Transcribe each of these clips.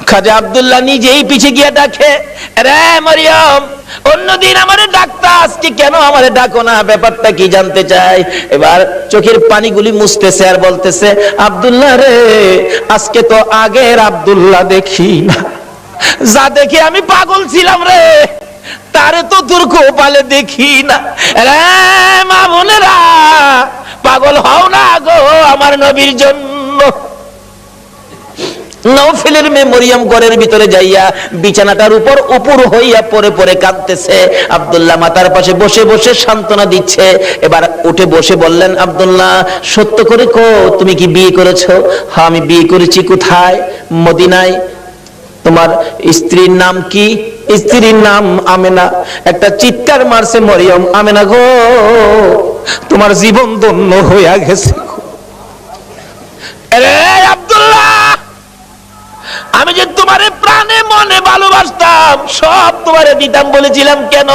খাজা আব্দুল্লাহ নিজেই পিছে গিয়ে ডাকে, রে মরিয়ম, অন্যদিন আমারে ডাকতা, আজকে কেন আমারে ডাকো না? ব্যাপারটা কি জানতে চাই। এবার চোখের পানিগুলি মুছতেছে আর বলতেছে, আব্দুল্লাহ রে, আজকে তো আগের আব্দুল্লাহ দেখি না, যা দেখে আমি পাগল ছিলাম রে, তারে তো তোর কপালে দেখি না। রে মা বোনেরা, পাগল হও না গো আমার নবীর জন্য। নওফেলের মেয়ে মরিয়ম ঘরের ভিতরে যাইয়া বিছানাটার উপর উপর হইয়া পরে পরে কাঁদতেছে। আব্দুল্লাহ মাতার পাশে বসে বসে সান্ত্বনা দিচ্ছে। এবার উঠে বসে বললেন, আব্দুল্লাহ, সত্য করে কো, তুমি কি বিয়ে করেছো? হ্যাঁ, আমি বিয়ে করেছি। কোথায়? মদিনায়। তোমার স্ত্রীর নাম কি? স্ত্রীর নাম আমেনা। একটা চিৎকার মারছে মরিয়ম, আমেনা গো, তোমার জীবন ধন্য হইয়া গেছে। আরে আব্দুল্লাহ, আমি যে তোমারে প্রাণে মনে ভালোবাসতাম, সব তোমারে দিতাম বলেছিলাম কেন?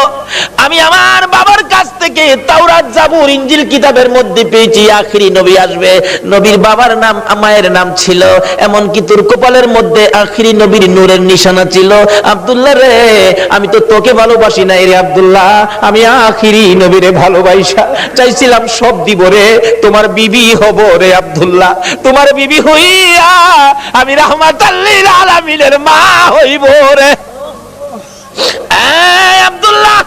আমি আমার বাবার কাছ থেকে তাওরাত, জাবুর, ইনজিল কিতাবের মধ্যে পেয়েছি আখিরি নবী আসবে। নবীর বাবার নাম, মায়ের নাম ছিল, এমনকি তোর কপালের মধ্যে আখিরি নবীর নূরের নিশানা ছিল। আব্দুল্লাহ রে, আমি তো তোকে ভালোবাসি নাই রে আব্দুল্লাহ, আমি আখিরি নবীরে ভালোবাসা চাইছিলাম, সব দিব রে, তোমার বিবি হব রে আব্দুল্লাহ, তোমার বিবি হইয়া আমি রাহমাতাল লিল আলামিনের মা হইব রে। আব্দুল্লাহ,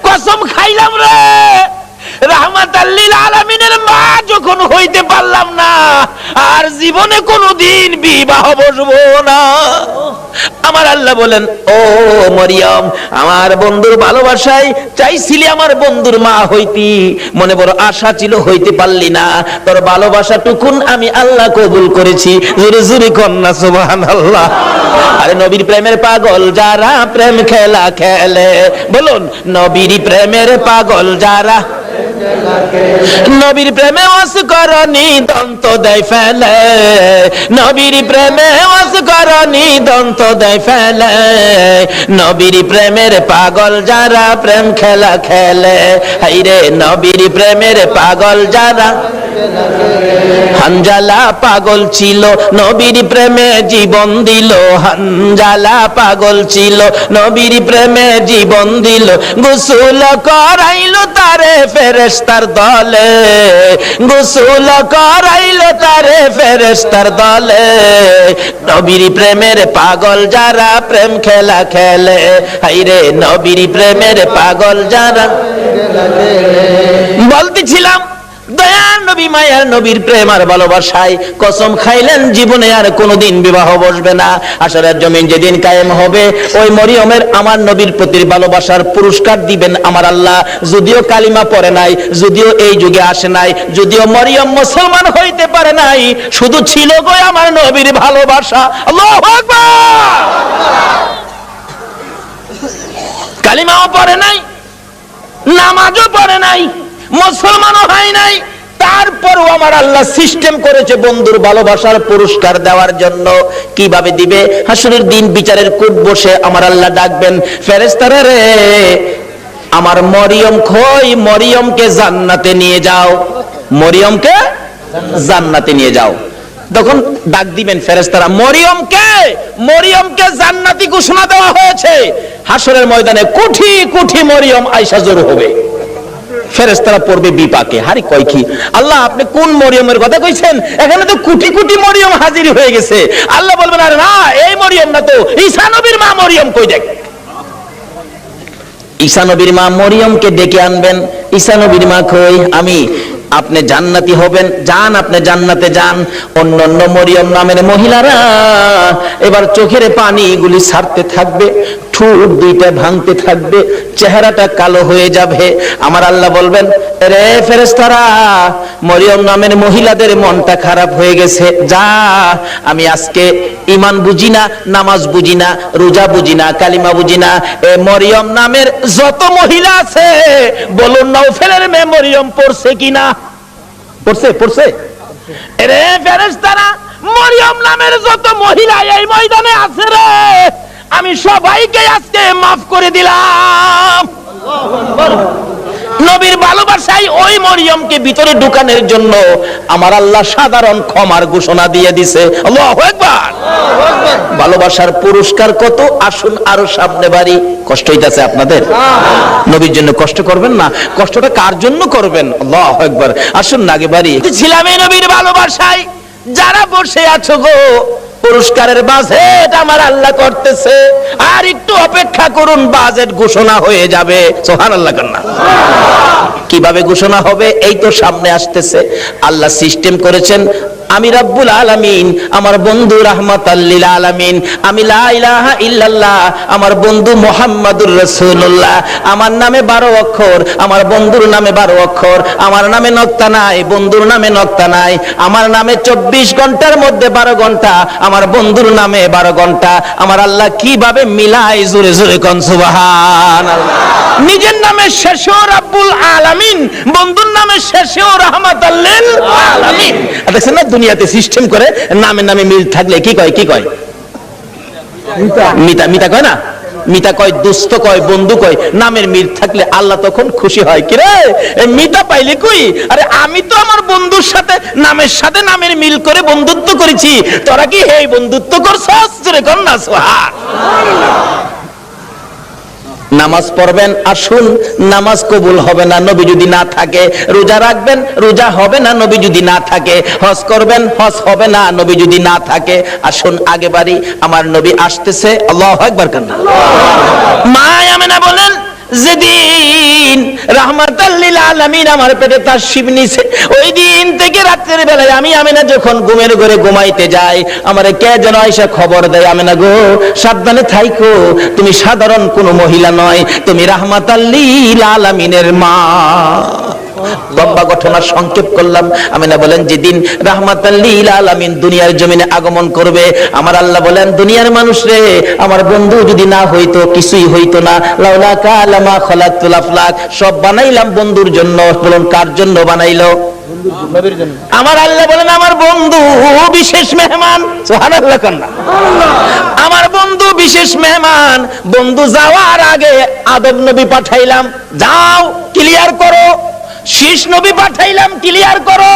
কসম খাইলাম রে, রাহমাতাল লিল আলামিনের মা যখন হইতে পারলাম না, আর জীবনে কোনোদিন বিবাহ বসবো না। আমার আল্লাহ বলেন, ও মরিয়ম, আমার বন্ধুর ভালোবাসায় চাইছিলি আমার বন্ধুর মা হইতি, মনে বড় আশা ছিল, হইতে পারলি না, তোর ভালোবাসা টুকুন আমি আল্লাহ কবুল করেছি। জোরে জোরে কন্যা সুবহানাল্লাহ। আরে নবীর প্রেমের পাগল যারা প্রেম খেলা খেলে, বলুন, নবীর প্রেমের পাগল যারা, নবীর প্রেমে ওয়াস করনি দন্ত দেয় ফেলে, নবীর প্রেমে ওয়াস করনি দন্ত দেয় ফেলে, নবীর প্রেমের পাগল যারা প্রেম খেলা খেলে, হাইরে নবীর প্রেমের পাগল যারা। হানজালা পাগল ছিল, নবীর প্রেমে জীবন দিল, হানজালা পাগল ছিল, নবীর প্রেমে জীবন দিল, গোসল করাইলো তারে ফেরেশতার দলে, গোসল করাইলো তারে ফেরেশতার দলে, নবীর প্রেমের পাগল যারা প্রেম খেলা খেলে, হাইরে নবীর প্রেমের পাগল যারা। বলতেছিলাম, দয়ার নবী, মায়ার নবীর প্রেম আর ভালোবাসায় কসম খাইলেন জীবনে আর কোনোদিন বিবাহ বসবে না। হাশরের জমিন যেদিন কায়েম হবে, ওই মরিয়মের আমার নবীর প্রতি ভালোবাসার পুরস্কার দিবেন আমার আল্লাহ। যদিও কালিমা পড়ে নাই, যদিও এই যুগে আসে নাই, যদিও মরিয়ম মুসলমান হইতে পারে নাই, শুধু ছিল গো আমার নবীর ভালোবাসা। আল্লাহু আকবার। কালিমাও পড়ে নাই, নামাজও পড়ে নাই, মুসলমানও হয় নাই, তারপরও আমার আল্লাহ সিস্টেম করেছে বন্ধুর ভালোবাসার পুরস্কার দেওয়ার জন্য। কিভাবে দিবে? হাসরের দিন বিচারের কোর্ট বসে আমার আল্লাহ ডাকবেন, ফেরেশতারা রে, আমার মরিয়ম কই, মরিয়মকে জান্নাতে নিয়ে যাও, মরিয়মকে জান্নাতে নিয়ে যাও। তখন ডাক দিবেন ফেরেশতারা, মরিয়মকে, মরিয়মকে জান্নাতি ঘোষণা দেওয়া হয়েছে। হাসরের ময়দানে কোটি কোটি মরিয়ম আয়েশা জড়ো হবে। ফেরেশতারা পড়বে বিপাকে, হারি কয় কি আল্লাহ, আপনি কোন মরিয়মের কথা কইছেন? এখানে তো কোটি কোটি মরিয়ম হাজির হয়ে গেছে। আল্লাহ বলবেন, আরে না, এই মরিয়ম না তো, ঈসা নবীর মা মরিয়ম কই দেখ। ঈসা নবীর মা মরিয়মকে ডেকে আনবেন। ঈসা নবীর মা কই, আমি। আপনি জান্নাতি হবেন, যান, আপনি জান্নাতে যান। অন্যান্য মরিয়ম নামের মহিলারা এবার চোখের পানিগুলি ছাড়তে থাকবে, ঠোঁট দুইটা ভাঙতে থাকবে, চেহারাটা কালো হয়ে যাবে। আমার আল্লাহ বলবেন, রে ফেরেশতারা, মরিয়ম নামের মহিলাদের মনটা খারাপ হয়ে গেছে, যা, আমি আজকে ঈমান বুঝি না, নামাজ বুঝি না, রোজা বুঝি না, কালিমা বুঝি না, এ মরিয়ম নামের যত মহিলা আছে, বলুন নওফেলের মেয়ে মরিয়ম পড়ছে কিনা? পড়ছে, পড়ছে। রে ফেরেশতারা, মরিয়ম নামের যত মহিলা এই ময়দানে আছে রে, আমি সবাইকে আজকে মাফ করে দিলাম। নবীর ভালোবাসায় ওই মরিয়মকে ভিতরে ঢুকানোর জন্য আমার আল্লাহ সাধারণ ক্ষমার ঘোষণা দিয়ে দিছে। আল্লাহু আকবার। ভালোবাসার পুরস্কার কত, আসুন আরো সামনে বাড়ি। কষ্ট হইতাছে আপনাদের? নবীর জন্য কষ্ট করবেন না? কষ্টটা কার জন্য করবেন? আল্লাহু আকবার। আসুন না আগে বাড়ি। ছিলাম এই নবীর ভালোবাসায়। যারা বসে আছো গো, পুরস্কারের বাজেট আমার আল্লাহ করতেছে, আর একটু অপেক্ষা করুন, বাজেট ঘোষণা হয়ে যাবে। সুবহানাল্লাহ কান্না। কিভাবে ঘোষণা হবে? এই তো সামনে আসতেছে। আল্লাহ সিস্টেম করেছেন, আমি রাব্বুল আলামিন, আমার বন্ধু রাহমাতাল লিল আলামিন, আমি লা ইলাহা ইল্লাল্লাহ, আমার বন্ধু মুহাম্মাদুর রাসূলুল্লাহ। আমার নামে 12 অক্ষর, আমার বন্ধুর নামে 12 অক্ষর। আমার নামে নক্তা নাই, বন্ধুর নামে নক্তা নাই। আমার নামে 24 ঘন্টার মধ্যে 12 ঘন্টা, আমার বন্ধুর নামে 12 ঘন্টা। আমার আল্লাহ কিভাবে মিলাই, জোরে জোরে কোন সুবহানাল্লাহ। নিজের নামে শেষেও রাব্বুল আলামিন, বন্ধুর নামে শেষেও রাহমাতাল লিল আলামিন। দেখছেন না, দুনিয়াতে সিস্টেম করে নামে নামে মিল থাকলে কি কয়? কি কয়? মিতা। মিতা কয় না? মিতা কয়, দোস্ত কয়, বন্ধু কয়। নামের মিল থাকলে আল্লাহ তখন খুশি হয়। কি রে, মিতা পাইলে কই? আরে আমি তো আমার বন্ধুর সাথে নামের সাথে নামের মিল করে বন্ধুত্ব করেছি, তোরা কি এই বন্ধুত্ব করছস? জোরে কর না সুবহানাল্লাহ। নামাজ পড়বেন, আসুন, নামাজ কবুল হবে না নবী যদি না থাকে। রোজা রাখবেন, রোজা হবে না নবী যদি না থাকে। হজ করবেন, হজ হবে না নবী যদি না থাকে। আসুন আগে বাড়ি, আমার নবী আসতেছে। আল্লাহু আকবার কান্না। মা আমেনা বলেন, যেদিন রাহমাতাল লিল আলামিন আমার পেটে তাশরিফ নিছে, ওই দিন থেকে রাতের বেলায় আমি আমেনা যখন ঘুমের ঘরে ঘুমাইতে যাই, আমারে কে যেন আয়েশা খবর দেয়, আমেনা গো সাবধানে থাইকো, তুমি সাধারণ কোনো মহিলা নয়, তুমি রাহমাতাল লিল আলামিনের মা। লম্বা ঘটনা সংক্ষেপ করলাম। আমিনা বলেন, যেদিন রাহমাতাল লিল আলামিন দুনিয়ার জমিনে আগমন করবে, আমার আল্লাহ বলেন, দুনিয়ার মানুষ রে, আমার বন্ধু যদি না হইতো কিছুই হইতো না। লাউলা কালামা খালাকতুল আফলাক, সব বানাইলাম বন্ধুর জন্য। বলুন কার জন্য বানাইলো? নবীর জন্য। আমার আল্লাহ বলেন, আমার বন্ধু বিশেষ মেহমান। সুবহানাল্লাহ কান্না। আমার বন্ধু বিশেষ মেহমান। বন্ধু যাওয়ার আগে আদম নবী পাঠাইলাম, যাও ক্লিয়ার করো। শীষ নবী পাঠাইলাম, ক্লিয়ার করো।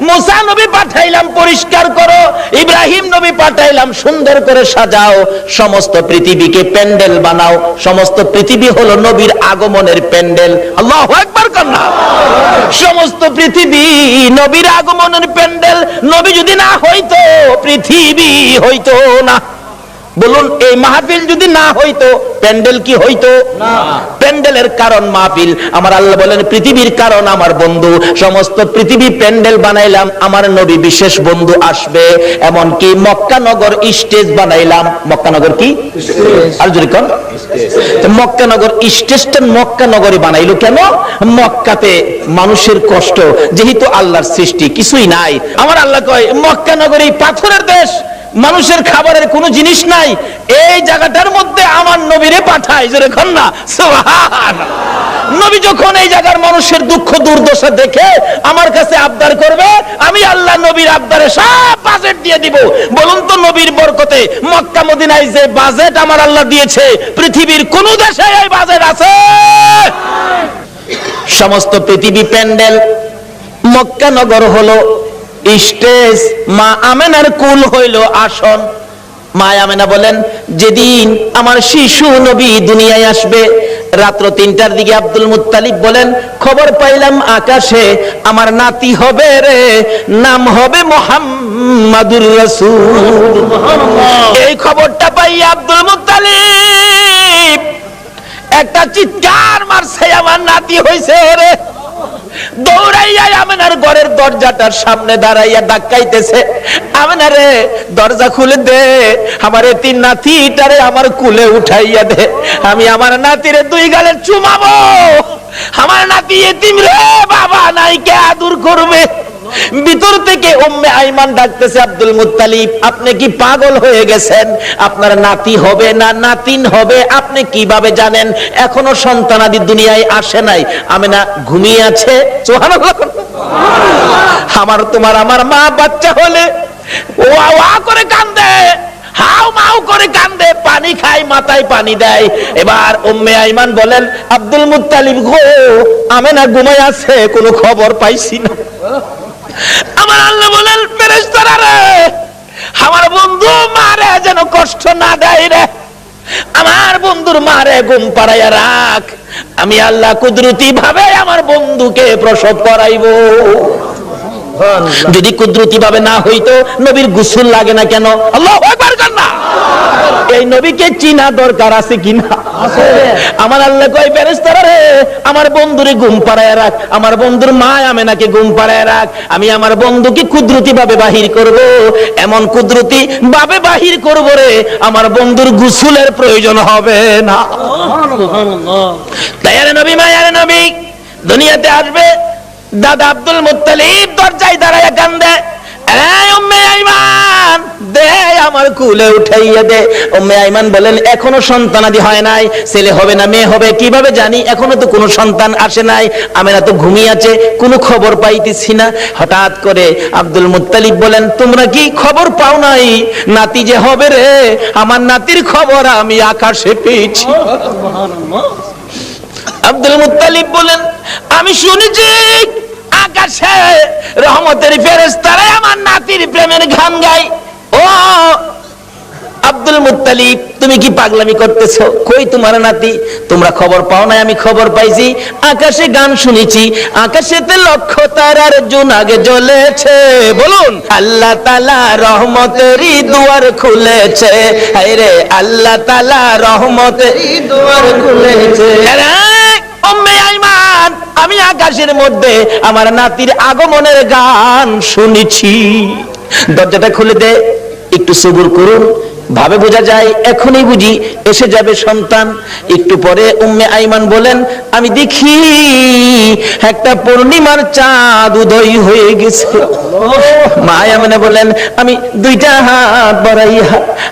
মুসা নবী পাঠাইলাম, পরিষ্কার করো। ইব্রাহিম নবী পাঠাইলাম, সুন্দর করে সাজাও। সমস্ত পৃথিবীকে প্যান্ডেল বানাও। সমস্ত পৃথিবী হলো নবীর আগমনের প্যান্ডেল। আল্লাহু আকবার কান্না। সমস্ত পৃথিবী নবীর আগমনের প্যান্ডেল। নবী যদি না হইতো, পৃথিবী হইতো না। বলুন, এই মাহফিল যদি না হইতো, প্যান্ডেল কি হইতো? না। প্যান্ডেলের কারণ মাহফিল। আমার আল্লাহ বলেন, পৃথিবীর কারণ আমার বন্ধু। সমস্ত পৃথিবী প্যান্ডেল বানাইলাম, আমার নবী বিশেষ বন্ধু আসবে। এমন কি মক্কা নগর স্টেজ বানাইলাম। মক্কা নগর কি? আর যদি কোন মক্কা নগর স্টেজটা মক্কা নগরী বানাইলো কেন? মক্কাতে মানুষের কষ্ট, যেহেতু আল্লাহর সৃষ্টি কিছুই নাই। আমার আল্লাহ কয়, মক্কা নগরী পাথরের দেশ, মানুষের খাবারের কোনো জিনিস নাই, এই জায়গাটার মধ্যে আমার নবীরে পাঠায়। জোরে কর না সুবহানাল্লাহ। নবী যখন এই জায়গার মানুষের দুঃখ দুর্দশা দেখে আমার কাছে আবদার করবে, আমি আল্লাহ নবীর আবদারে সব বাজেট দিয়ে দিব। বলুন তো, নবীর বরকতে মক্কা মদিনায় যে বাজেট আমার আল্লাহ দিয়েছে, পৃথিবীর কোন দেশে এই বাজেট আছে? সমস্ত পৃথিবী প্যান্ডেল, মক্কা নগর হলো স্টেজ, মা আমেনার কুল হইল আসন। মা আমেনা বলেন, যেদিন আমার শিশু নবী দুনিয়ায় আসবে, রাত্র 3টার দিকে আব্দুল মুত্তালিব বলেন, খবর পাইলাম আকাশে আমার নাতি হবে রে, নাম হবে মুহাম্মাদুর রাসূল। এই খবরটা পাই আব্দুল মুত্তালিব একটা চিৎকার মারছে, আমার নাতি হইছে রে। দৌড়াইয়া আমেনার ঘরের দরজাটার সামনে দাঁড়াইয়া ডাকাইতেছে, আমেনা রে দরজা খুলে দে, আমার এতিম নাতিটারে আমার কুলে উঠাইয়া দে, আমি আমার নাতিরে 2 গালে চুমাবো। আমার নাতি এতিম রে, বাবা নাই, কে আদর করবে? ভিতর থেকে উম্মে আইমান ডাকতেছে, আব্দুল মুত্তালিব আপনি কি পাগল হয়ে গেছেন? আপনার নাতি হবে না নাতিন হবে আপনি কিভাবে জানেন? এখনো সন্তানাদি দুনিয়ায় আসে নাই। আমেনা ঘুমিয়ে আছে। সুবহানাল্লাহ। আমার তোমার আমার মা বাচ্চা হলে ওয়া ওয়া করে কান্দে, হাউ মাউ করে কান্দে, পানি খায়, মাথায় পানি দেয়। এবার উম্মে আইমান বলেন, আব্দুল মুত্তালিব গো, আমেনা ঘুমায় আছে, কোনো খবর পাইছি না। আমার আল্লাহ বলেন, ফেরেশতারা রে, আমার বন্ধু মারে যেন কষ্ট না দেয় রে, আমার বন্ধুর মারে ঘুম পাড়াইয়া রাখ, আমি আল্লাহ কুদরতি ভাবে আমার বন্ধুকে প্রসব করাইবো। যদি কুদরতি ভাবে না হইতো নবীর গোসল লাগে না কেন? আল্লাহু আকবার না, এই নবীকে চিনা দরকার আছে কিনা? আমার আল্লাহ কয় ফেরেশতারা রে, আমার বন্ধুরে ঘুম পাড়ায় রাখ, আমার বন্ধুর মা আমেনাকে ঘুম পাড়ায় রাখ, আমি আমার বন্ধুকে কুদরতি ভাবে বাহির করব, এমন কুদরতি ভাবে বাহির করব রে আমার বন্ধুর গোসলের প্রয়োজন হবে না। তাই আরে নবী, মায়ারে নবী দুনিয়াতে আসবে, দাদা আব্দুল মুত্তালিব দরজায় দাঁড়ায় কান্দে, এই উম্মে আইমান দে আমার কুলে উঠাইয়া দে। উম্মে আইমান বলেন এখনো সন্তানাদি হয় নাই, ছেলে হবে না মেয়ে হবে কিভাবে জানি, এখনো তো কোনো সন্তান আসে নাই, আমেনা তো ঘুমিয়ে আছে, কোনো খবর পাইতেছি না। হঠাৎ করে আব্দুল মুত্তালিব বলেন তোমরা কি খবর পাও নাই নাতি যে হবে রে? আমার নাতির খবর আমি আকাশে পেয়েছি। আব্দুল মুত্তালিব বলেন আমি শুনেছি আকাশে রহমতের ফেরেশতারা আমার নাতির প্রেমের গান গায়। ও আব্দুল মুত্তালিব তুমি কি পাগলামি করতেছো? কই তোমার নাতি? তোমরা খবর পাও না? আমি খবর পাইছি, আকাশে গান শুনেছি, আকাশেতে লক্ষ তারার জোনাক জ্বলেছে। বলুন আল্লাহ তাআলা রহমতেরই দুয়ার খুলেছে, হায় রে আল্লাহ তাআলা রহমতেরই দুয়ার খুলেছে। উম্মে আইমান আমি আকাশের মধ্যে আমার নাতির আগমনের গান শুনেছি। দরজাটা খুলে দে, একটু সবুর করুন, ভাবে বোঝা যায় এখনই বুঝি এসে যাবে সন্তান। একটু পরে উম্মে আইমান বলেন আমি দেখি একটা পূর্ণিমার চাঁদ উদয় হয়ে গেছে। মা আমেনা বলেন আমি দুইটা হাত বাড়াইয়া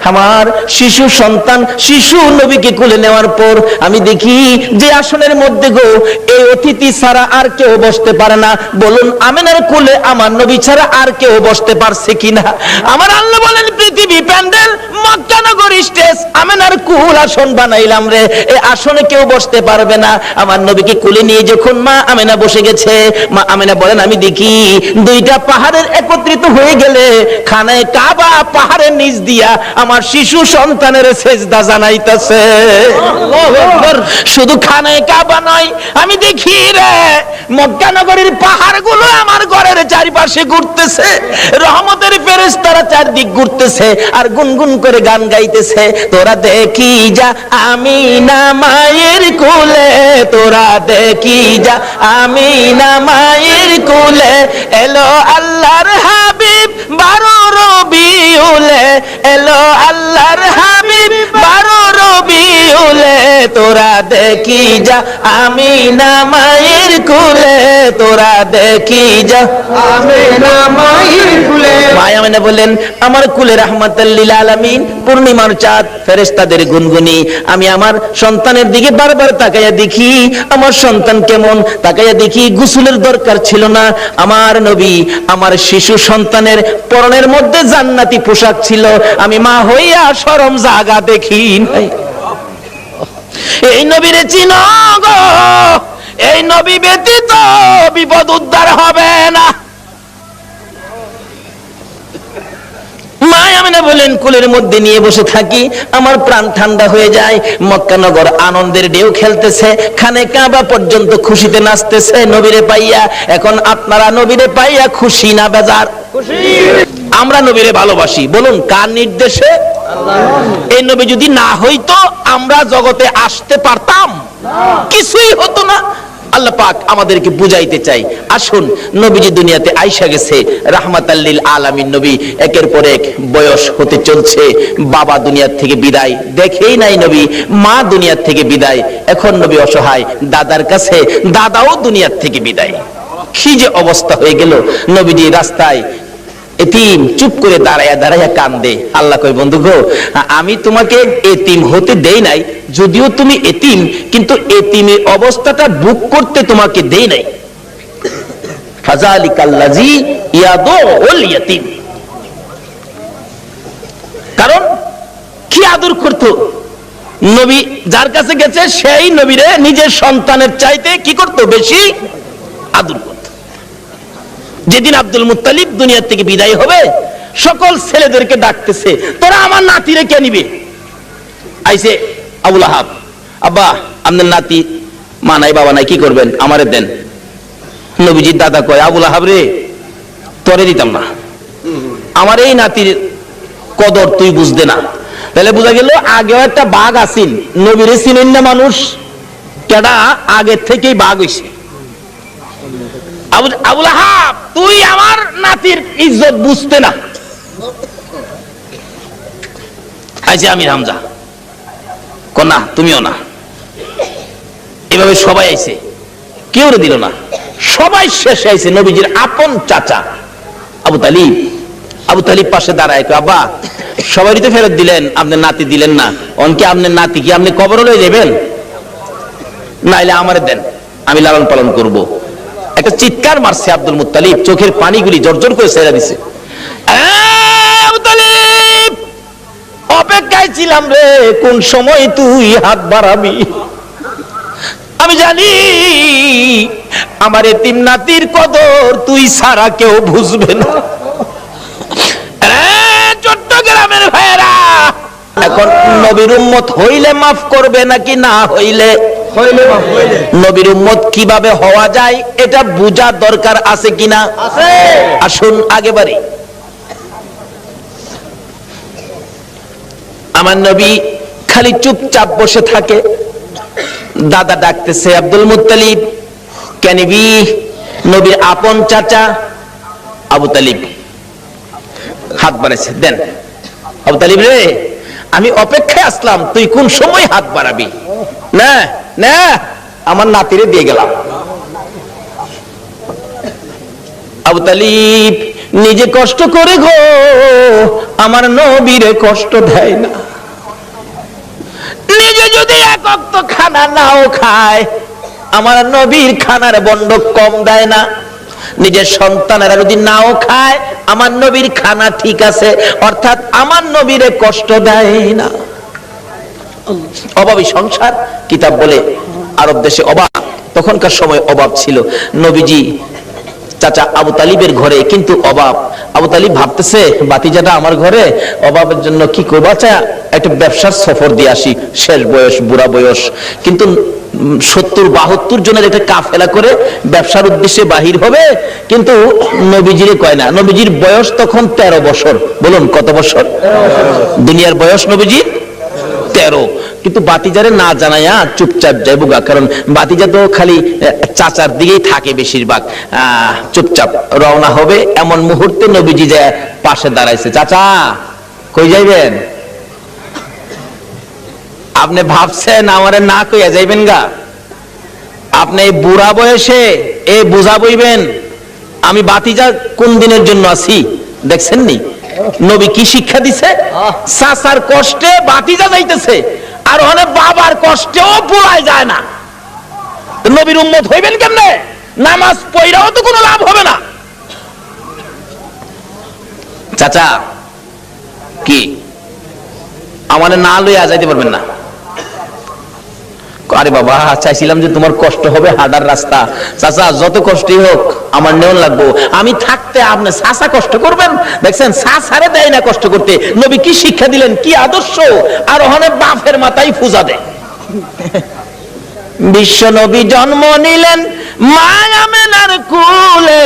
আমার শিশু সন্তান শিশু নবীকে কোলে নেওয়ার পর আমি দেখি যে আসনের মধ্যে গো এই অতিথি ছাড়া আর কেউ বসতে পারে না। বলুন আমেনার কোলে আমার নবী ছাড়া আর কেউ বসতে পারছে কিনা? আমার আল্লাহ বলেন পৃথিবী প্যান্ডেল, মক্কা নগর স্টেজ, আমেনার কুল আসন বানাইলাম রে, এই আসনে কেউ বসতে পারবে না। আমার নবীকে কোলে নিয়ে যখন মা আমেনা বসে গেছে, মা আমেনা বলেন আমি দেখি দুইটা পাহাড়ের একত্রিত হয়ে গেলে খানায়ে কাবা পাহাড়ের নিচ দিয়া আমার শিশু সন্তানের সেজদা জানাইতেছে। শুধু খানায়ে কাবা নয়, আমি দেখি রে মক্কা নগরীর পাহাড়গুলো আমার ঘরের চারিপাশে ঘুরতেছে, রহমতের ফেরেশতারা চারদিক ঘুরতেছে আর গুনগুন করে গান গাইতেছে। তোরা দেখি যা আমিনা মায়ের কোলে, তোরা দেখি যা আমিনা মায়ের কোলে, এলো আল্লাহর হাবিব 12 রবিউলে, এলো আল্লাহর হাবিব 12 রবিউলে, তোরা দেখি যা আমিনা মায়ের কোলে, তোরা দেখি যা আমিনা মায়ের কোলে। মা আমেনা বলেন আমার কুলে রাহমাতাল লিল আলামিন পূর্ণিমার চাঁদ, ফেরেশতাদের গুনগুনি। আমি আমার সন্তানের দিকে বারবার তাকাইয়া দেখি আমার সন্তান কেমন, তাকাইয়া দেখি গোসলের দরকার ছিল না। আমার নবী আমার শিশু সন্তানের পরনের মধ্যে জান্নাতি পোশাক ছিল, আমি মা হইয়া শরম জাগা দেখি নাই। এই নবীরে চিনো গো, এই নবী ব্যতীত বিপদ উদ্ধার হবে না। মা আমেনা বলেন কুলের মধ্যে নিয়ে বসে থাকি, আমার প্রাণ ঠান্ডা হয়ে যায়। মক্কা নগর আনন্দের ঢেউ খেলতেছে, খানে কাবা পর্যন্ত খুশিতে নাচতেছে নবীরে পাইয়া। এখন আপনারা নবীরে পাইয়া খুশি না বেজার? আমরা নবীরে ভালোবাসি, বলুন কার নির্দেশে? এই নবী যদি না হইতো আমরা জগতে আসতে পারতাম? কিছুই হতো না। আল্লাহ পাক আমাদেরকে বুঝাইতে চাই, আসুন নবীজি দুনিয়াতে আইসা গেছে রাহমাতাল লিল আলামিন নবী, একের পর এক বয়স হতে চলছে, বাবা দুনিয়ার থেকে বিদায়, দেখেই নাই নবী মা দুনিয়ার থেকে বিদায়, এখন নবী অসহায়, দাদার কাছে দাদাও দুনিয়ার থেকে বিদায়। কি যে অবস্থা হয়ে গেল, নবীজি রাস্তায় এতিম চুপ করে দাঁড়ায়া দাঁড়ায়া কান্দে। আল্লাহ কয় বন্ধু গো আমি তোমাকে এতিম হতে দেই নাই, যদিও তুমি এতিম, কিন্তু এতিমের অবস্থাটা বুক করতে তোমাকে দেই নাই। ফাযালিকাল্লাযী ইয়াদুল ইয়াতীম, কারণ কি আদর করতো নবী, যার কাছে গেছে সেই নবীরে নিজের সন্তানের চাইতে কি করতো? বেশি আদর করতো। যেদিন আব্দুল মুত্তালিব দুনিয়া থেকে বিদায় হবে, সকল ছেলেদেরকে ডাকতেছে, তোরা আমার নাতিরে কে নিবে? আইছে আবুল আহাব, আব্বা আপনার নাতি মা নাই বাবা নাই, কি করবেন, আমারে দেন। নবীজির দাদা কয়, আবুল আহাব রে, তোরে দিতাম না, আমার এই নাতির কদর তুই বুঝতে না। তাহলে বোঝা গেল আগেও একটা বাঘ আসিল, নবীরে চিনেন না মানুষ, কেডা আগের থেকেই বাঘ হইছে। আবুল আহাব তুই আমার নাতির ইজ্জত বুঝতে না। আইছে আমির হামজা, কন্যা তুমিও না। এভাবে সবাই আইছে, কেউ দিল না, সবাই শেষে আইছে নবীজির আপন চাচা আবু তালিব। আবু তালিব পাশে দাঁড়ায়, আব্বা সবাই তো ফেরত দিলেন, আপনার নাতি দিলেন না, অনকে আপনার নাতি কি আপনি কবর লয়ে যাবেন? নাইলে আমারে দেন, আমি লালন পালন করব। একটা চিৎকার মারছে আব্দুল মুত্তালিব, চোখের পানিগুলি জর্জর করে ছেড়ে দিছে। আবু তালিব, অপেক্ষায় ছিলাম রে, কোন সময় তুই হাত বাড়াবি। আমি জানি আমার এতিম নাতির কদর তুই ছাড়া কেউ বুঝবে না। চট্টগ্রামের ভাইয়েরা, এখন নবীর উম্মত হইলে মাফ করবে নাকি না হইলে? নবীর উম্মত কিভাবে হওয়া যায় এটা বুঝা দরকার আছে কিনা? আসুন আগে বাড়ি। আমার নবী খালি চুপচাপ বসে থাকে। দাদা ডাকতেছে, আব্দুল মুত্তালিব কেনিবি, নবীর আপন চাচা আবু তালিব হাত বাড়াইছে, দেন। আবু তালিব রে, আমি অপেক্ষায় আসলাম, তুই কোন সময় হাত বাড়াবি? না না, আমার নাতিরে দিয়ে গেলাম। আবু তালিব নিজে কষ্ট করে গো, আমার নবীরে কষ্ট দেয় না। নিজে যদি এক ওয়াক্ত খানা নাও খায়, আমার নবীর খানার বন্ড কম দেয় না। নিজের সন্তানেরা যদি নাও খায়, আমার নবীর খানা ঠিক আছে, অর্থাৎ আমার নবীরে কষ্ট দেয় না। অভাবী সংসার, কিতাব বলে আরব দেশে অভাব, তখনকার সময় অভাব ছিল। নবীজি চাচা আবু তালিবের ঘরে কিন্তু অভাব। আবু তালিব ভাবতেছে, বাতিজাটা আমার ঘরে, অভাবের জন্য কি করবো, আচ্ছা একটা ব্যবসার সফর দিয়ে আসি, শেষ বয়স, বুড়া বয়স, কিন্তু 70-72 জনের একটা কাফেলা করে ব্যবসার উদ্দেশ্যে বাহির হবে, কিন্তু নবীজিরে কয় না। নবীজির বয়স তখন 13 বছর। বলুন কত বছর? দুনিয়ার বয়স নবীজির 13। কিন্তু বাতিজারে না জানাইয়া চুপচাপ যাইবো গা, কারণ বাতিজা তো খালি চাচার দিকেই থাকে বেশিরভাগ, চুপচাপ রওনা হবে। এমন মুহূর্তে নবীজি যায় পাশে দাঁড়াইছে, চাচা কই যাইবেন? আপনি ভাবছেন আমারে না কইয়া যাইবেন গা? আপনি এই বুড়া বয়সে এ বুঝা বইবেন আমি বাতিজা কোন দিনের জন্য আছি? দেখছেন নি নবী কি শিক্ষা দিছে? চাচার কষ্টে বাতিজা যাইতেছে, আর অনেক বাবার কষ্টেও পোড়ায় যায় না। নবীর উম্মত হইবেন কেমনে? নামাজ পড়াও তো কোনো লাভ হবে না। চাচা কি আমারে না লইয়া যাইতে পারবেন না? আরে বাবা, চাইছিলাম যে তোমার কষ্ট হবে হাঁটার রাস্তা। চাচা যত কষ্টই হোক আমার নেওয়া লাগবো, আমি থাকতে আপনি চাচা কষ্ট করবেন? দেখছেন চাচারে দেয় না কষ্ট করতে। নবী কি শিক্ষা দিলেন, কি আদর্শ! আর ওখানে বাপের মাথায় পূজা দেয়। বিশ্ব নবী জন্ম নিলেন মা আমেনার কুলে,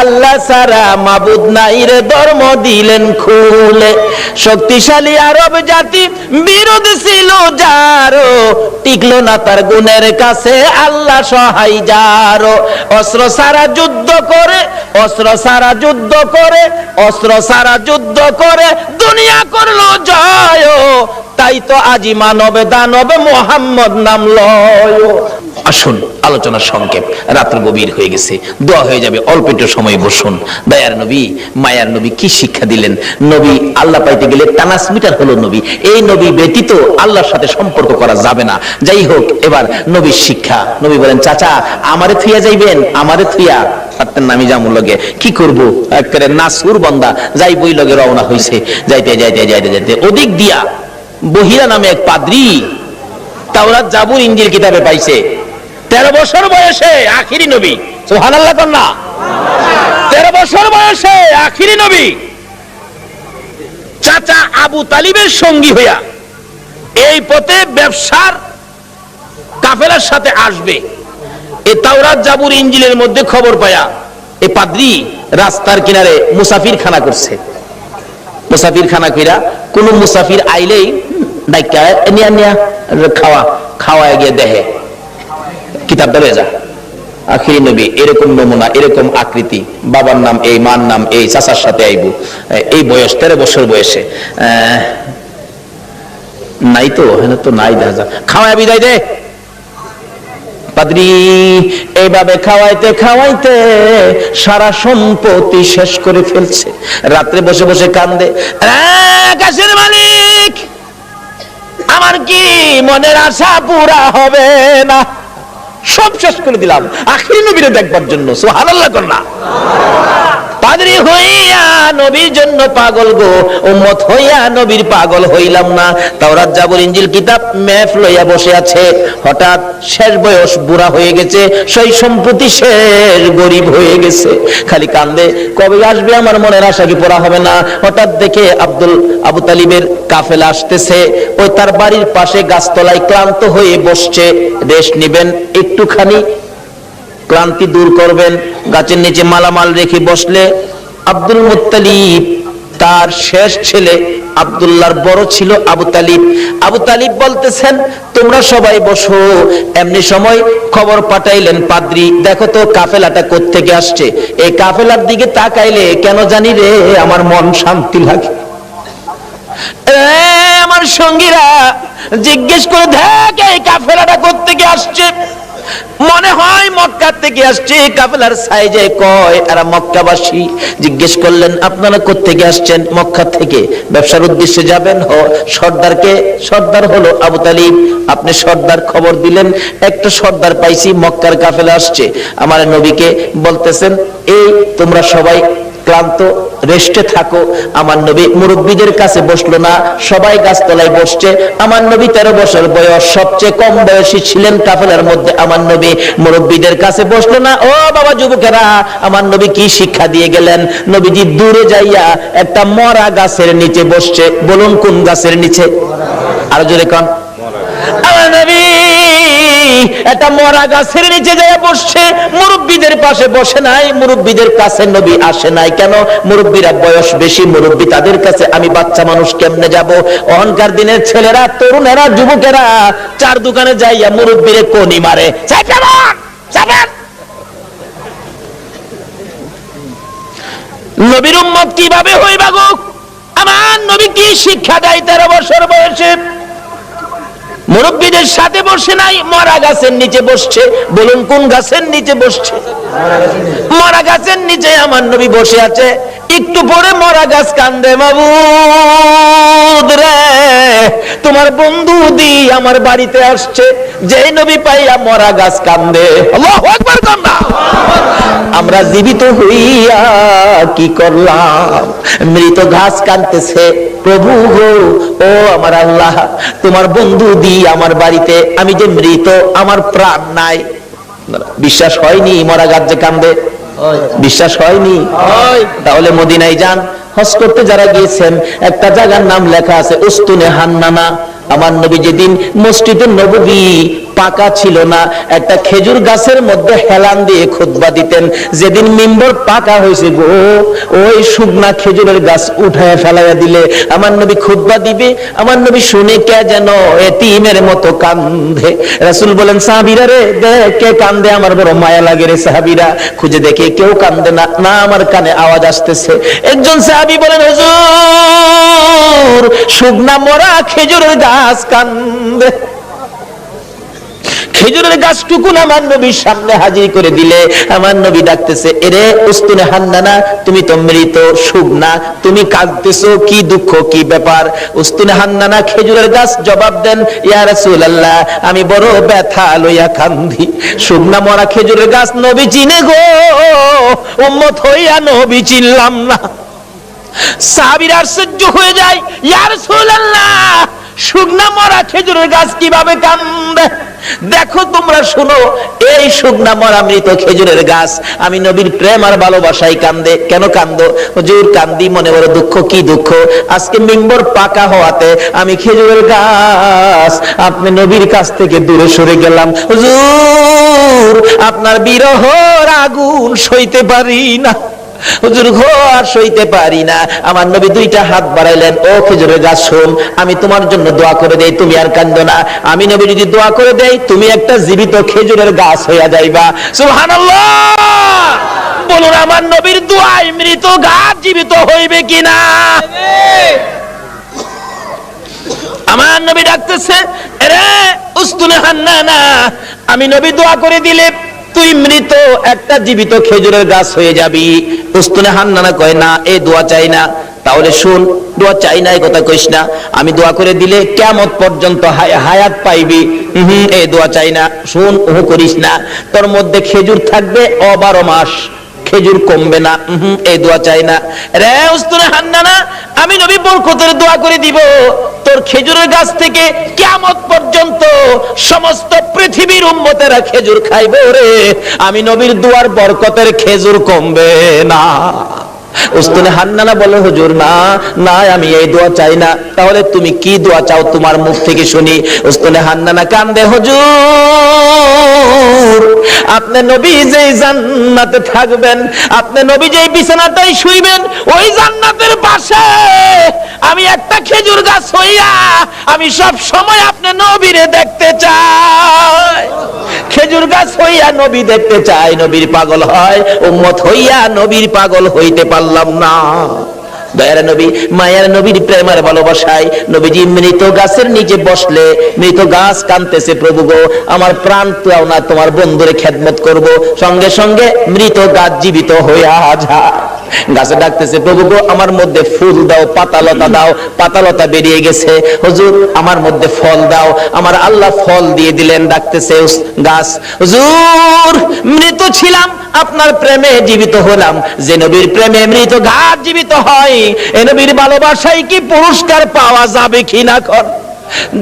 আল্লাহ সারা মাবুদ নাই রে ধর্ম দিলেন খুলে। শক্তিশালী আরব জাতি বিরোধ ছিল যারো, টিকলো না তার গুণের কাছে আল্লাহ সহায় যারো। অস্ত্র সারা যুদ্ধ করে, অস্ত্র সারা যুদ্ধ করে, অস্ত্র সারা যুদ্ধ করে দুনিয়া করলো জয়, তাই তো আজি মানবে দানবে মোহাম্মদ নাম লয়। আসুন আলোচনা সংক্ষেপ, রাত্র গভীর হয়ে গেছে, দোয়া হয়ে যাবে, অল্প একটু সময় বসুন। দয়ার নবী মায়ার নবী কি শিক্ষা দিলেন? নবী আল্লাহ পাইতে গেলে ট্রান্সমিটার হলো নবী। এই নবী ব্যতীত আল্লাহর সাথে সম্পর্ক করা যাবে না। যাই হোক, এবার নবীর শিক্ষা। নবী বলেন, চাচা আমারে থুইয়া যাইবেন? আমারে থুইয়া পারতেন না, আমি যামুর লগে কি করবো, একেবারে নাসুর বান্দা যাই বই লগে রওনা হইছে। যাইতে যাইতে যাইতে যাইতে ওদিক দিয়া বহিরা নামে এক পাদ্রী তাওরাত জাবুর ইনজিল কিতাবে পাইছে। 13 বছর বয়সে আখিরি নবী, সুবহানাল্লাহ কন্যা। 13 বছর বয়সে আখিরি নবী চাচা আবু তালিবের সঙ্গী হইয়া এই পথে ব্যবসার কাফেলার সাথে আসবে। এই তাওরাত জাবুর ইনজিলের মধ্যে খবর পায়া এই পাদ্রী রাস্তার কিনারে মুসাফির খানা করছে। মুসাফির খানা কইরা কোন মুসাফির আইলেই ডাইকা নিয়া নিয়া খাওয়া গিয়ে দেহে কিতাবটা লয়ে যা। আখিরি নবী এরকম নমুনা, এরকম আকৃতি, বাবার নাম এই, মার নাম এই, চাচার সাথে আইবু, এই বয়স 13 বছর বয়সে নাই তো, হ্যাঁ তো নাই, দেখা যা খাওয়ায় বিদায় দে। পাদ্রী এইভাবে খাওয়াইতে খাওয়াইতে সারা সম্পত্তি শেষ করে ফেলছে। রাত্রে বসে বসে কান্দে, আকাশের মালিক আমার কি মনের আশা পুরা হবে না, সব শেষ করে দিলাম আখিরি নবীরে দেখবার জন্য। সুবহানাল্লাহ করনা। পাদ্রী হইয়া নবীর জন্য পাগল গো, উম্মত হইয়া নবীর পাগল হইলাম না। তাওরাত জাবুর ইনজিল কিতাব মেফ লইয়া বসে আছে। হঠাৎ শেষ বয়স, বুড়া হয়ে গেছে, সেই সম্পত্তি শেষ, গরিব হয়ে গেছে, খালি কান্দে কবে আসবে আমার মনের আশা কি পুরা হবে না। হঠাৎ দেখে আবু তালিবের কাফেলা আসতেছে। ওই তার বাড়ির পাশে গাছতলায় ক্লান্ত হয়ে বসছে। রেস্ট নিবেন, একটুখানি ক্লান্তি দূর করবেন, গাছের নিচে মালামাল রেখে বসলে আব্দুল মুত্তালিব তার শেষ ছেলে আব্দুল্লাহর বড় ছিল আবু তালিব। আবু তালিব বলতেছেন তোমরা সবাই বসো। এমনি সময় খবর পাঠাইলেন পাদ্রী, দেখো তো কাফেলাটা কোত্থেকে আসছে। এই কাফেলার দিকে তাকাইলে কেন জানি রে আমার মন শান্তি লাগে। আমার সঙ্গীরা জিজ্ঞেস করে দেখ এই কাফেলাটা কোত্থেকে আসছে। মনে হয় মক্কা থেকে আসছে। কাফেলার সাইজে কয় এরা মক্কাবাসী। জিজ্ঞেস করলেন আপনারা কোত্থেকে আসছেন? মক্কা থেকে। ব্যবসার উদ্দেশ্যে যাবেন? সর্দার হলো আবু তালিব। আপনি সর্দার খবর দিলেন, একটা সর্দার পাইছি, মক্কার কাফেলা আসছে। আমার নবীকে বলতেছেন এই তোমরা সবাই ক্লান্ত, রেস্টে থাকো। আমার নবী মুরব্বীদের কাছে বসলো না, সবাই গাছতলায় বসছে। আমার নবী 13 বছর বয়স, সবচেয়ে কম বয়সী ছিলেন কাফেলার মধ্যে। আমার নবী মুরব্বীদের কাছে বসলো না। ও বাবা যুবকেরা, আমার নবী কি শিক্ষা দিয়ে গেলেন? নবীজি দূরে যাইয়া একটা মরা গাছের নিচে বসছে। বলুন কোন গাছের নিচে? আর জোরে কোন? আমার নবী একটা মরা গাছের নিচে যায় বসছে। মুরব্বীদের পাশে বসে নাই, মুরব্বীদের কাছে নবী আসে নাই। কেন? মুরব্বীরা বয়স বেশি, মুরব্বী তাদের কাছে, আমি বাচ্চা মানুষ কেমনে যাব? অহংকার দিনের ছেলেরা, তরুণেরা, যুবকেরা চার দোকানে যাইয়া মুরব্বীরে কোনি মারে। নবীর উম্মত কিভাবে হইবা গো? আমার নবী কি শিক্ষা দেয় 13 বছর বয়সে? মুরব্বীদের সাথে বসে নাই, মরা গাছের নিচে বসছে। বলুন কোন গাছের নিচে বসছে? মরা গাছের নিচে আমার নবী বসে আছে। একটু পরে মরা গাছ কান্দে, মাবুদ রে তোমার বন্ধু দি আমার বাড়িতে আসছে। যে নবী পাইয়া মরা গাছ কান্দে। আল্লাহু আকবার কান্দা। আমরা জীবিত হইয়া কি করলাম? মৃত ঘাস কাঁদতেছে, প্রভু গো ও আমার আল্লাহ তোমার বন্ধু দি আমার বাড়িতে, আমি যে মৃত, আমার প্রাণ নাই। বিশ্বাস হয়নি মরা গাছ যে কান্দে? বিশ্বাস হয়নি? তাহলে মদিনায় যান, হজ করতে যারা গিয়েছেন, একটা জায়গার নাম লেখা আছে উস্তুনে হান্নানা। আমার নবী যেদিন মসজিদে নববী পাকা ছিল না, একটা খেজুর গাছের মধ্যে হেলান দিয়ে খুতবা দিতেন। যেদিন মিম্বর পাকা হয়েছে গো, ওই শুকনা খেজুরের গাছ উঠায় ফেলাইয়া দিলে আমার নবী খুতবা দিবে। আমার নবী শুনে কে যেন এতিমের মতো কান্দে। রাসূল বলেন সাহাবীরা রে দেখ কে কান্দে, আমার বড় মায়া লাগে রে। সাহাবীরা খুঁজে দেখে কেউ কান্দে না, না আমার কানে আওয়াজ আসতেছে। একজন সাহাবী বলেন হুজুর শুকনা মরা খেজুরের গাছ কান্দে। খেজুরের গাছটুকু আমার নবীর সামনে হাজির করে দিলে আমার নবী ডাকতেছে এরে উস্তুনে হান্নানা, তুমি তো মৃত, শুকনা, তুমি কাঁদতেছো, কি দুঃখ, কি ব্যাপার? উস্তুনে হান্নানা খেজুরের গাছ জবাব দেন ইয়া রাসূলুল্লাহ আমি বড় ব্যথা লইয়া কান্দি। শুকনা মরা খেজুরের গাছ নবী চিনে গো, উম্মত হইয়া নবী চিনলাম না। সাহাবীরা আশ্চর্য হয়ে যায়, ইয়া রাসূলুল্লাহ শুকনা মরা খেজুরের গাছ কিভাবে কান্দে দেখো তোমরা, শুনো। এই শুকনা মরা মৃত খেজুরের গাছ আমি নবীর প্রেম আর ভালোবাসায় কান্দে। কেন কান্দো? হুজুর কান্দি মনে বড় দুঃখ। কি দুঃখ? আজকে মিম্বর পাকা হওয়াতে আমি খেজুরের গাছ আপনি নবীর কাছ থেকে দূরে সরে গেলাম। হুজুর আপনার বিরহর আগুন সইতে পারি না, হুজুর ঘর সইতে পারি না। আমার নবী দুইটা হাত বাড়াইলেন, ও খেজুরের গাছ শোন, আমি তোমার জন্য দোয়া করে দেই, তুমি আর কান্দো না। আমি নবী যদি দোয়া করে দেই, তুমি একটা জীবিত খেজুরের গাছ হইয়া যাইবা। সুবহানাল্লাহ বলুন, আমার নবীর দোয়ায় মৃত গাছ জীবিত হইবে কিনা? আমার নবী ডাকতেছে, রে উস্তুনে হান্নানা, আমি নবী দোয়া করে দিলে তুই মৃত একটা জীবিত খেজুরের গাছ হয়ে যাবি। উস্তুনে হান্নানা কয়, না এই দোয়া চাই না। তাহলে শুন, দোয়া চাই না এই কথা কইস না, আমি দোয়া করে দিলে কিয়ামত পর্যন্ত হায়াত পাইবি। এই দোয়া চাই না, শুন, ও করিস না, তোর মধ্যে খেজুর থাকবে 12 মাস, খেজুর কমবে না। এই দোয়া চাই না। রে উস্তুনে হান্নানা, আমি নবী বরকতের দোয়া করে দিব, তোর খেজুরের গাছ থেকে কিয়ামত পর্যন্ত সমস্ত পৃথিবীর উম্মতেরা খেজুর খাইবে রে। আমি নবীর দোয়ার বরকতের খেজুর কমবে না। উস্তুনে হান্নানা বলে, হুজুর না না, আমি এই দোয়া চাই না। তাহলে তুমি কি দোয়া চাও তোমার মুখ থেকে শুনি। উস্তুনে হান্নানা কান্দে, হুজুর আপনি নবী যেই জান্নাতে থাকবেন, আপনি নবী যেই বিছানাটাই শুইবেন, ওই জান্নাতের পাশে আমি একটা খেজুর গাছ হইয়া আমি সব সময় আপনি নবীরে দেখতে চাই। খেজুর গাছ হইয়া নবী দেখতে চাই। নবীর পাগল হয়, উম্মত হইয়া নবীর পাগল হইতে পারলাম না। দয়ার নবী, মায়ের নবীর প্রেমের ভালোবাসায় নবীজি মৃত গাছের নিচে বসলে মৃত গাছ কাঁদতেছে, প্রভু গো আমার প্রাণ পাও না, তোমার বন্ধুরে খেদমত করব। সঙ্গে সঙ্গে মৃত গাছ জীবিত হইয়া যায়। গাছে ডাকতেছে, প্রভু গো আমার মধ্যে ফুল দাও, পাতালতা দাও। পাতালতা বেরিয়ে গেছে, হুজুর আমার মধ্যে ফল দাও। আমার আল্লাহ ফল দিয়ে দিলেন। ডাকতেছে গাছ, হুজুর মৃত ছিলাম, আপনার প্রেমে জীবিত হলাম। যে নবীর প্রেমে মৃত গাছ জীবিত হয়, এ নবীর ভালোবাসায় কি পুরস্কার পাওয়া যাবে কিনা? কর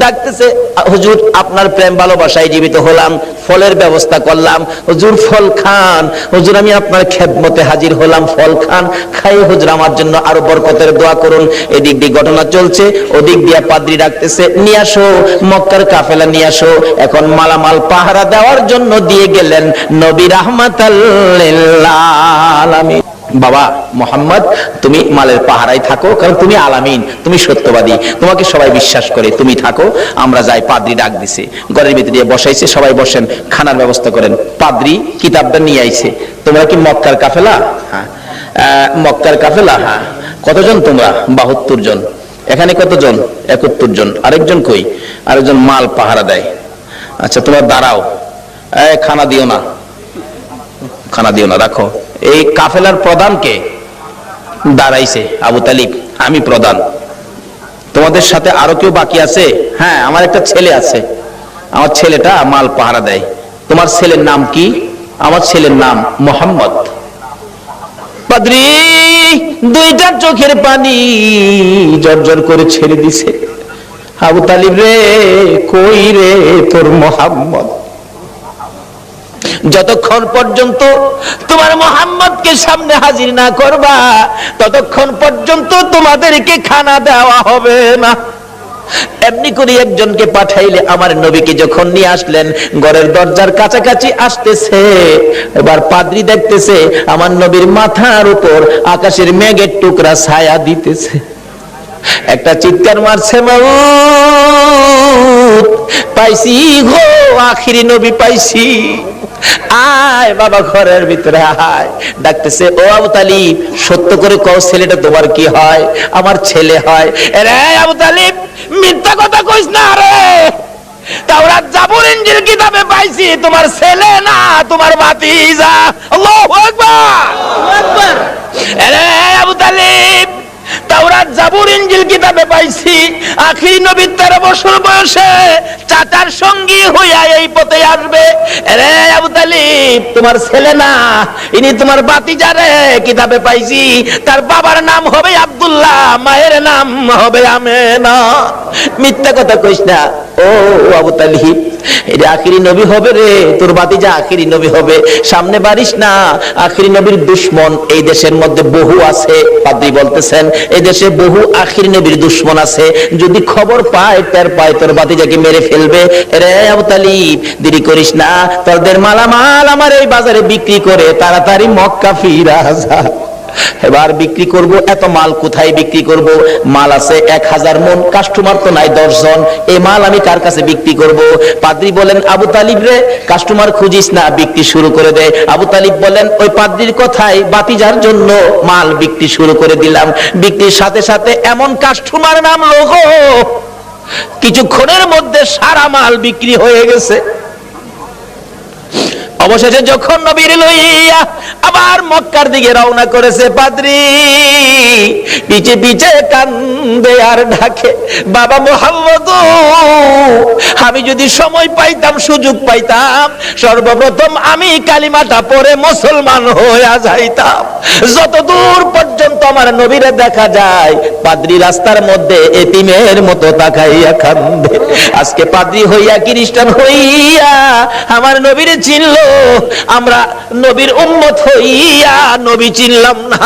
ডাকতেছে, হুজুর আপনার প্রেম ভালোবাসায় জীবিত হলাম, ফলের ব্যবস্থা করলাম। হুজুর ফল খান। হুজুর আমি আপনার খেদমতে হাজির হলাম, ফল খান। খাই হুজুর আমার জন্য আরো বরকতের দোয়া করুন। এদিক দিয়ে ঘটনা চলছে, ওদিক দিয়ে পাদ্রী ডাকতেছে, নিয়ে আসো মক্কার কাফেলা নিয়ে আসো। এখন মালামাল পাহারা দেওয়ার জন্য দিয়ে গেলেন নবী রাহমাতাল লিল আলামিন। বাবা মোহাম্মদ, তুমি মালের পাহারায় থাকো, কারণ তুমি আলামিন, তুমি সত্যবাদী, তোমাকে সবাই বিশ্বাস করে, তুমি থাকো। আমরা যাই। পাদ্রী ডাক দিছে, ঘরের ভিতরে দিয়ে বসাইছে, সবাই বসেন, খানার ব্যবস্থা করেন। পাদ্রী কিতাবটা নিয়ে আইছে, তোমরা কি মক্কার কাফেলা? হ্যাঁ। মক্কার কাফেলা? হ্যাঁ। কতজন তোমরা? 72 জন। এখানে কতজন? 71 জন। আরেকজন কই? আরেকজন মাল পাহারা দেয়। আচ্ছা তোমরা দাঁড়াও, খানা দিও না, খানা দিও না, রাখো। এই কাফেলার প্রধান কে? দাঁড়াইছে আবু তালিব, আমি প্রধান। তোমাদের সাথে আরো কেউ বাকি আছে? হ্যাঁ, আমার একটা ছেলে আছে, আমার ছেলেটা মাল পাহারা দেয়। তোমার ছেলের নাম কি? আমার ছেলের নাম মোহাম্মদ। পাদ্রী দুইটা চোখের পানি জর্জর করে ছেড়ে দিছে। আবু তালিব রে, কই রে তোর মোহাম্মদ? যতক্ষণ পর্যন্ত তোমার মোহাম্মদকে সামনে হাজির না করবা, ততক্ষণ পর্যন্ত তোমাদেরকে খানা দেওয়া হবে না। এমনি করে একজনকে পাঠাইলে, আমার নবীকে যখন নিয়ে আসলেন, ঘরের দরজার কাছাকাছি আসতেছে, এবার পাদ্রী দেখতেছে আমার নবীর মাথার উপর আকাশের মেঘের টুকরা ছায়া দিতেছে। একটা চিৎকার মারছে, মাউত পাইছি গো, আখিরি নবী পাইছি। আয় বাবা ঘরের ভিতরে আয়। ডাকতেছে, ও আবু তালিব সত্য করে কও, ছেলেটা তোমার কি হয়? আমার ছেলে হয়। রে আবু তালিব মিথ্যা কথা কইস না রে, তাওরাত জাবুর ইনজিল কিতাবে পাইছি তোমার ছেলে না, তোমার ভাতিজা। আল্লাহু আকবার, আল্লাহু আকবার। রে আবু তালিব তাওরাত জাবুর ইনজিল কিতাবে পাইছি আখিরি নবী 13 বছর বয়সে চাচার সঙ্গী হইয়া এই পথে আসবে। রে আবু তালিব তোমার ছেলে না, ইনি তোমার ভাতিজা রে। কিতাবে পাইছি তার বাবার নাম হবে আব্দুল্লাহ, মায়ের নাম হবে আমেনা। মিথ্যা কথা কইস না ও আবু তালিব, এটা আখিরি নবী হবে রে, তোর ভাতিজা আখিরি নবী হবে। সামনে বাড়িস না, আখিরি নবীর দুশমন এই দেশের মধ্যে বহু আছে। পাদ্রী বলতেছেন এই দেশে বহু আখিরি নবীর দুশমন আছে, যদি খবর পায় টের পায় তোর ভাতিজাকে মেরে ফেলবে। রে আবু তালিব দেরি করিস না, তোদের মালামাল আমার এই বাজারে বিক্রি করে তাড়াতাড়ি মক্কা ফিরা যা। এবার বিক্রি করব, এত মাল কোথায় বিক্রি করব? মাল আছে 1000 মন, কাস্টমার তো নাই 10 জন, এই মাল আমি কার কাছে বিক্রি করব? পাদ্রী বলেন আবু তালিব রে কাস্টমার খুঁজিস না, বিক্রি শুরু করে দে। আবু তালিব বলেন ওই পাদ্রীর কথাই বাতিজার জন্য মাল বিক্রি শুরু করে দিলাম। বিক্রির সাথে সাথে এমন কাস্টমার নামলো গো, কিছুক্ষণের মধ্যে সারা মাল বিক্রি হয়ে গেছে। অবশেষে যখন নবীর লইয়া আবার মক্কার দিকে রওনা করেছে, পাদ্রী পিছে পিছে কান্দে আর ডাকে বাবা মুহাম্মদ, আমি যদি সময় পাইতাম সুযোগ পাইতাম সর্বপ্রথম আমি কালিমাটা পড়ে মুসলমান হইয়া যাইতাম। যত দূর পর্যন্ত আমার নবীরে দেখা যায় পাদ্রী রাস্তার মধ্যে এতিমের মতো তাকাইয়া কান্দে। আজকে পাদ্রী হইয়া খ্রিস্টান হইয়া আমার নবীরে চিনলো, আমরা নবীর উম্মত হইয়া নবী চিনলাম না।